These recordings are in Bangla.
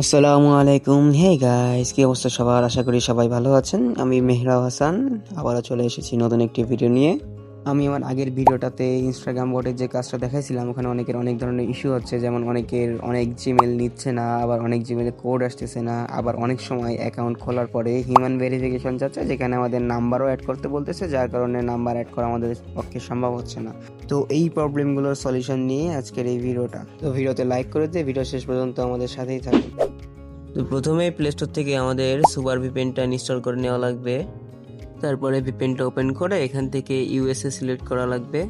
আসসালামু আলাইকুম। হে গাইস, কি অবস্থা সবার? আশা করি সবাই ভালো আছেন। আমি মেহরাব হাসান, আবারও চলে এসেছি নতুন একটি ভিডিও নিয়ে। আমি আমার আগের ভিডিওটাতে ইনস্টাগ্রাম বটের যে কাজটা দেখাইছিলাম, ওখানে অনেকের অনেক ধরনের ইস্যু হচ্ছে, যেমন অনেকের অনেক জিমেল নিচ্ছে না, আবার অনেক জিমেলে কোড আসতেছে না, আবার অনেক সময় অ্যাকাউন্ট খোলার পরে হিউম্যান ভেরিফিকেশন চাচ্ছে, যেখানে আমাদের নাম্বারও অ্যাড করতে বলতেছে, যার কারণে নাম্বার অ্যাড করা আমাদের পক্ষে সম্ভব হচ্ছে না। তো এই প্রবলেমগুলোর সলিউশন নিয়ে আজকের এই ভিডিওটা। তো ভিডিওতে লাইক করে দিয়ে ভিডিও শেষ পর্যন্ত আমাদের সাথেই থাকুন। তো প্রথমে প্লে স্টোর থেকে আমাদের সুপার ভিপিএনটা ইনস্টল করে নেওয়া লাগবে। তারপরে ভিপিএনটা ওপেন করে এখান থেকে ইউএসএ সিলেক্ট করা লাগবে।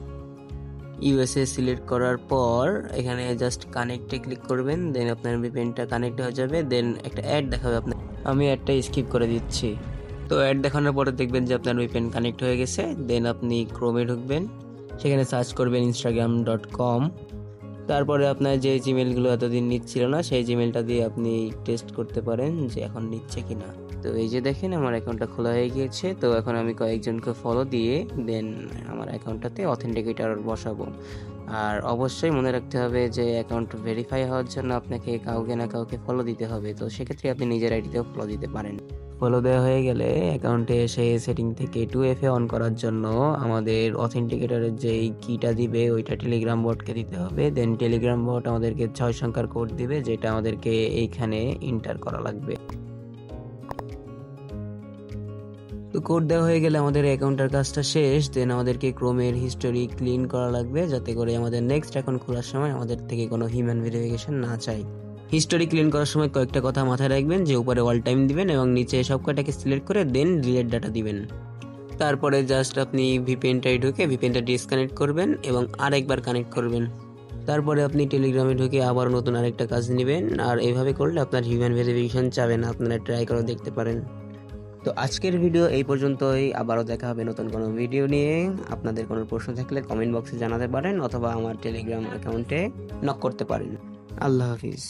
ইউএসএ সিলেক্ট করার পর এখানে জাস্ট কানেক্টে ক্লিক করবেন, দেন আপনার ভিপিএনটা কানেক্ট হয়ে যাবে। দেন একটা অ্যাড দেখাবে আপনার, আমি অ্যাডটা স্কিপ করে দিচ্ছি। তো অ্যাড দেখানোর পরে দেখবেন যে আপনার ভিপিএন কানেক্ট হয়ে গেছে। দেন আপনি ক্রোমে ঢুকবেন, সেখানে সার্চ করবেন instagram.com। তারপরে আপনার যে জিমেলগুলো এতদিন নিচ্ছিল না, সেই জিমেলটা দিয়ে আপনি টেস্ট করতে পারেন যে এখন নিচ্ছে কিনা। তো এই যে দেখেন আমার অ্যাকাউন্টটা খোলা হয়ে গিয়েছে। তো এখন আমি কয়েকজনকে ফলো দিয়ে দেন আমার অ্যাকাউন্টটাতে অথেন্টিকেটর বসাবো। আর অবশ্যই মনে রাখতে হবে যে অ্যাকাউন্ট ভেরিফাই হওয়ার জন্য আপনাকে কাউকে না কাউকে ফলো দিতে হবে। তো সেক্ষেত্রে আপনি নিজের আইডিতেও ফলো দিতে পারেন। ফলো দেওয়া হয়ে গেলে অ্যাকাউন্টে এসে সেটিং থেকে 2FA অন করার জন্য আমাদের অথেন্টিকেটরের যেই কিটা দিবে ওইটা টেলিগ্রাম বটকে দিতে হবে। দেন টেলিগ্রাম বট আমাদেরকে 6 সংখ্যার কোড দিবে, যেটা আমাদেরকে এইখানে এন্টার করা লাগবে। তো কোড দেওয়া হয়ে গেলে আমাদের অ্যাকাউন্টের কাজটা শেষ। দেন আমাদেরকে ক্রোমের হিস্টোরি ক্লিন করা লাগবে, যাতে করে আমাদের নেক্সট অ্যাকাউন্ট খোলার সময় আমাদের থেকে কোনো হিউম্যান ভেরিফিকেশন না চাই। হিস্টোরি ক্লিন করার সময় কয়েকটা কথা মাথায় রাখবেন, যে উপরে অল টাইম দিবেন এবং নিচে সব কটাকে সিলেক্ট করে দেন ডিলিট ডাটা দিবেন। তারপরে জাস্ট আপনি ভিপিএনটাই ঢুকে ভিপিএনটা ডিসকানেক্ট করবেন এবং আরেকবার কানেক্ট করবেন। তারপরে আপনি টেলিগ্রামে ঢুকে আবার নতুন আরেকটা কাজ নেবেন। আর এইভাবে করলে আপনার হিউম্যান ভেরিফিকেশন চাবে না, আপনারা ট্রাই করে দেখতে পারেন। তো আজকের ভিডিও এই পর্যন্তই। আবারও দেখা হবে নতুন কোনো ভিডিও নিয়ে। আপনাদের কোনো প্রশ্ন থাকলে কমেন্ট বক্সে জানাতে পারেন, অথবা আমার টেলিগ্রাম অ্যাকাউন্টে নক করতে পারেন। আল্লাহ হাফিজ।